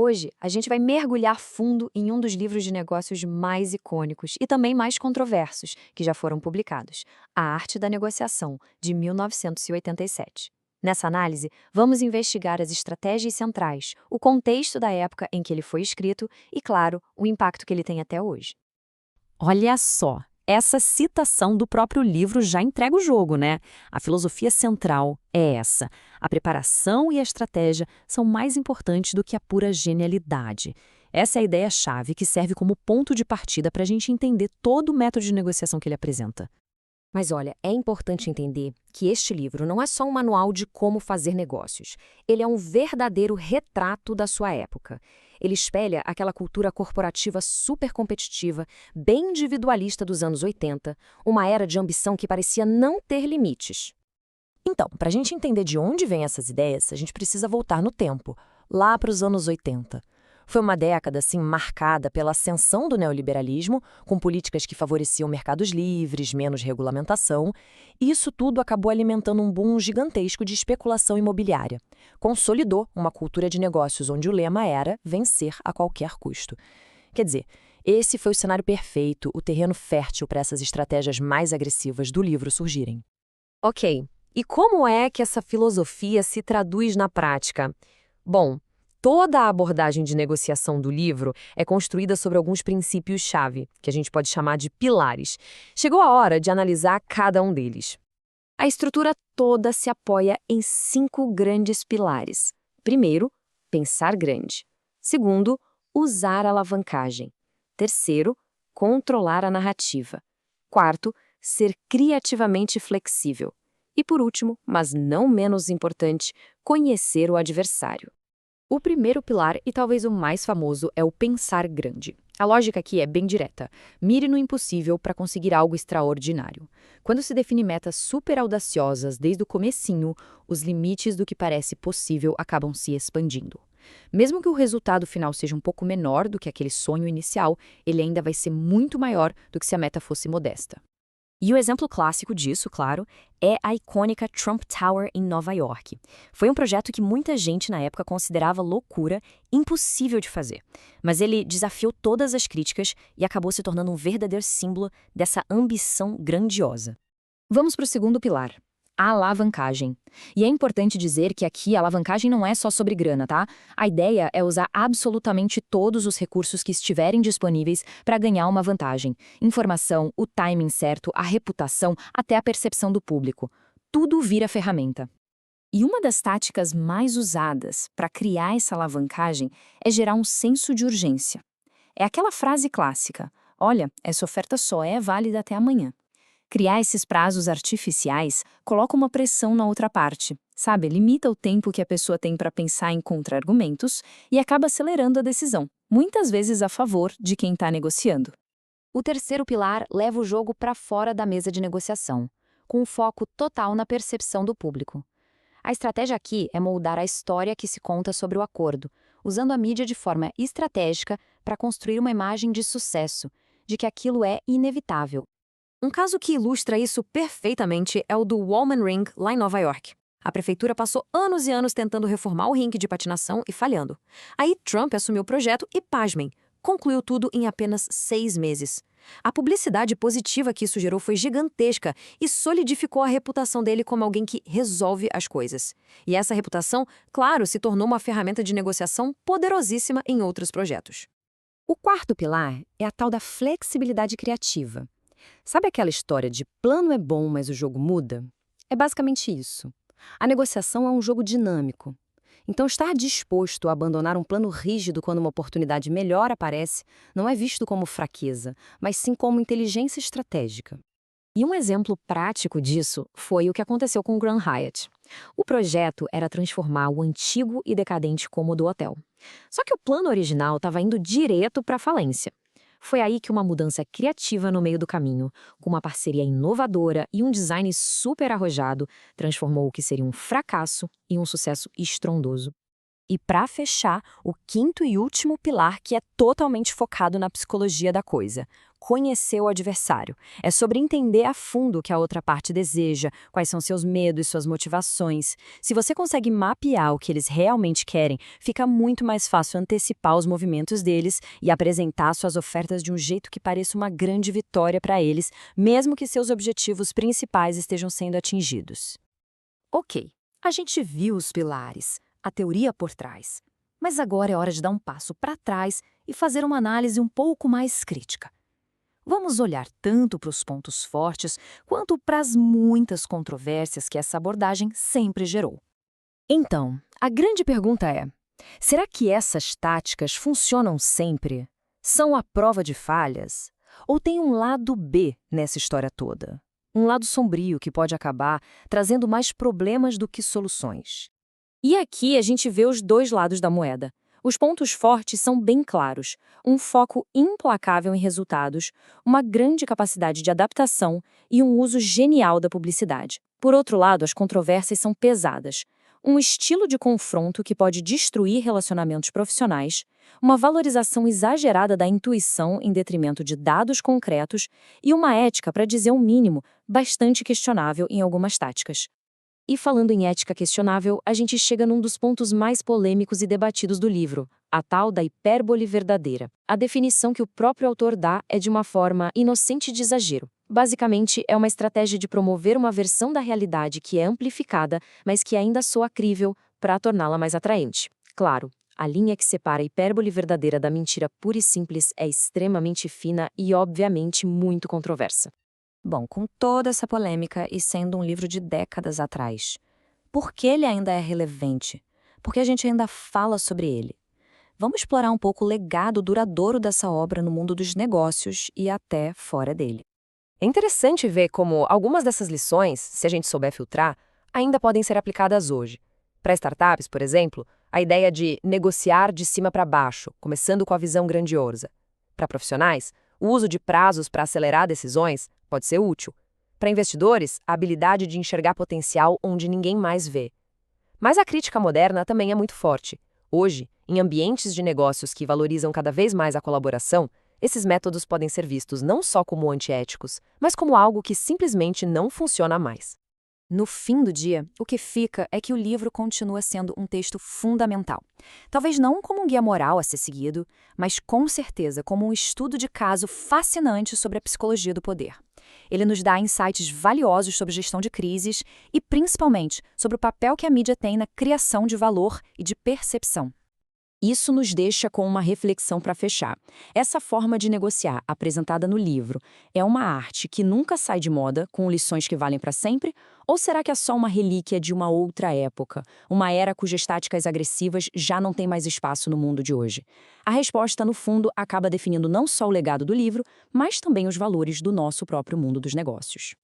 Hoje, a gente vai mergulhar fundo em um dos livros de negócios mais icônicos e também mais controversos que já foram publicados, A Arte da Negociação, de 1987. Nessa análise, vamos investigar as estratégias centrais, o contexto da época em que ele foi escrito e, claro, o impacto que ele tem até hoje. Olha só, essa citação do próprio livro já entrega o jogo, né? A filosofia central é essa. A preparação e a estratégia são mais importantes do que a pura genialidade. Essa é a ideia-chave que serve como ponto de partida para a gente entender todo o método de negociação que ele apresenta. Mas olha, é importante entender que este livro não é só um manual de como fazer negócios. Ele é um verdadeiro retrato da sua época. Ele espelha aquela cultura corporativa super competitiva, bem individualista dos anos 80, uma era de ambição que parecia não ter limites. Então, para a gente entender de onde vêm essas ideias, a gente precisa voltar no tempo, lá para os anos 80. Foi uma década, assim, marcada pela ascensão do neoliberalismo, com políticas que favoreciam mercados livres, menos regulamentação, e isso tudo acabou alimentando um boom gigantesco de especulação imobiliária. Consolidou uma cultura de negócios onde o lema era vencer a qualquer custo. Quer dizer, esse foi o cenário perfeito, o terreno fértil para essas estratégias mais agressivas do livro surgirem. Ok, e como é que essa filosofia se traduz na prática? Bom, toda a abordagem de negociação do livro é construída sobre alguns princípios-chave, que a gente pode chamar de pilares. Chegou a hora de analisar cada um deles. A estrutura toda se apoia em 5 grandes pilares. Primeiro, pensar grande. Segundo, usar alavancagem. Terceiro, controlar a narrativa. Quarto, ser criativamente flexível. E por último, mas não menos importante, conhecer o adversário. O primeiro pilar, e talvez o mais famoso, é o pensar grande. A lógica aqui é bem direta. Mire no impossível para conseguir algo extraordinário. Quando se define metas super audaciosas desde o comecinho, os limites do que parece possível acabam se expandindo. Mesmo que o resultado final seja um pouco menor do que aquele sonho inicial, ele ainda vai ser muito maior do que se a meta fosse modesta. E o exemplo clássico disso, claro, é a icônica Trump Tower em Nova York. Foi um projeto que muita gente na época considerava loucura, impossível de fazer. Mas ele desafiou todas as críticas e acabou se tornando um verdadeiro símbolo dessa ambição grandiosa. Vamos para o segundo pilar. A alavancagem. E é importante dizer que aqui a alavancagem não é só sobre grana, tá? A ideia é usar absolutamente todos os recursos que estiverem disponíveis para ganhar uma vantagem. Informação, o timing certo, a reputação, até a percepção do público. Tudo vira ferramenta. E uma das táticas mais usadas para criar essa alavancagem é gerar um senso de urgência. É aquela frase clássica: olha, essa oferta só é válida até amanhã. Criar esses prazos artificiais coloca uma pressão na outra parte, sabe? Limita o tempo que a pessoa tem para pensar em contra-argumentos e acaba acelerando a decisão, muitas vezes a favor de quem está negociando. O terceiro pilar leva o jogo para fora da mesa de negociação, com um foco total na percepção do público. A estratégia aqui é moldar a história que se conta sobre o acordo, usando a mídia de forma estratégica para construir uma imagem de sucesso, de que aquilo é inevitável. Um caso que ilustra isso perfeitamente é o do Wollman Ring, lá em Nova York. A prefeitura passou anos e anos tentando reformar o ringue de patinação e falhando. Aí Trump assumiu o projeto e, pasmem, concluiu tudo em apenas 6 meses. A publicidade positiva que isso gerou foi gigantesca e solidificou a reputação dele como alguém que resolve as coisas. E essa reputação, claro, se tornou uma ferramenta de negociação poderosíssima em outros projetos. O quarto pilar é a tal da flexibilidade criativa. Sabe aquela história de plano é bom, mas o jogo muda? É basicamente isso. A negociação é um jogo dinâmico. Então, estar disposto a abandonar um plano rígido quando uma oportunidade melhor aparece não é visto como fraqueza, mas sim como inteligência estratégica. E um exemplo prático disso foi o que aconteceu com o Grand Hyatt. O projeto era transformar o antigo e decadente cômodo hotel. Só que o plano original estava indo direto para a falência. Foi aí que uma mudança criativa no meio do caminho, com uma parceria inovadora e um design super arrojado, transformou o que seria um fracasso em um sucesso estrondoso. E para fechar, o quinto e último pilar que é totalmente focado na psicologia da coisa. Conhecer o adversário. É sobre entender a fundo o que a outra parte deseja, quais são seus medos, suas motivações. Se você consegue mapear o que eles realmente querem, fica muito mais fácil antecipar os movimentos deles e apresentar suas ofertas de um jeito que pareça uma grande vitória para eles, mesmo que seus objetivos principais estejam sendo atingidos. Ok, a gente viu os pilares, a teoria por trás. Mas agora é hora de dar um passo para trás e fazer uma análise um pouco mais crítica. Vamos olhar tanto para os pontos fortes quanto para as muitas controvérsias que essa abordagem sempre gerou. Então, a grande pergunta é: será que essas táticas funcionam sempre? São a prova de falhas? Ou tem um lado B nessa história toda? Um lado sombrio que pode acabar trazendo mais problemas do que soluções. E aqui a gente vê os dois lados da moeda. Os pontos fortes são bem claros, um foco implacável em resultados, uma grande capacidade de adaptação e um uso genial da publicidade. Por outro lado, as controvérsias são pesadas. Um estilo de confronto que pode destruir relacionamentos profissionais, uma valorização exagerada da intuição em detrimento de dados concretos e uma ética, para dizer o mínimo, bastante questionável em algumas táticas. E falando em ética questionável, a gente chega num dos pontos mais polêmicos e debatidos do livro, a tal da hipérbole verdadeira. A definição que o próprio autor dá é de uma forma inocente de exagero. Basicamente, é uma estratégia de promover uma versão da realidade que é amplificada, mas que ainda soa crível, para torná-la mais atraente. Claro, a linha que separa a hipérbole verdadeira da mentira pura e simples é extremamente fina e, obviamente, muito controversa. Bom, com toda essa polêmica e sendo um livro de décadas atrás, por que ele ainda é relevante? Por que a gente ainda fala sobre ele? Vamos explorar um pouco o legado duradouro dessa obra no mundo dos negócios e até fora dele. É interessante ver como algumas dessas lições, se a gente souber filtrar, ainda podem ser aplicadas hoje. Para startups, por exemplo, a ideia de negociar de cima para baixo, começando com a visão grandiosa. Para profissionais, o uso de prazos para acelerar decisões pode ser útil. Para investidores, a habilidade de enxergar potencial onde ninguém mais vê. Mas a crítica moderna também é muito forte. Hoje, em ambientes de negócios que valorizam cada vez mais a colaboração, esses métodos podem ser vistos não só como antiéticos, mas como algo que simplesmente não funciona mais. No fim do dia, o que fica é que o livro continua sendo um texto fundamental. Talvez não como um guia moral a ser seguido, mas com certeza como um estudo de caso fascinante sobre a psicologia do poder. Ele nos dá insights valiosos sobre gestão de crises e, principalmente, sobre o papel que a mídia tem na criação de valor e de percepção. Isso nos deixa com uma reflexão para fechar. Essa forma de negociar, apresentada no livro, é uma arte que nunca sai de moda, com lições que valem para sempre? Ou será que é só uma relíquia de uma outra época, uma era cujas táticas agressivas já não têm mais espaço no mundo de hoje? A resposta, no fundo, acaba definindo não só o legado do livro, mas também os valores do nosso próprio mundo dos negócios.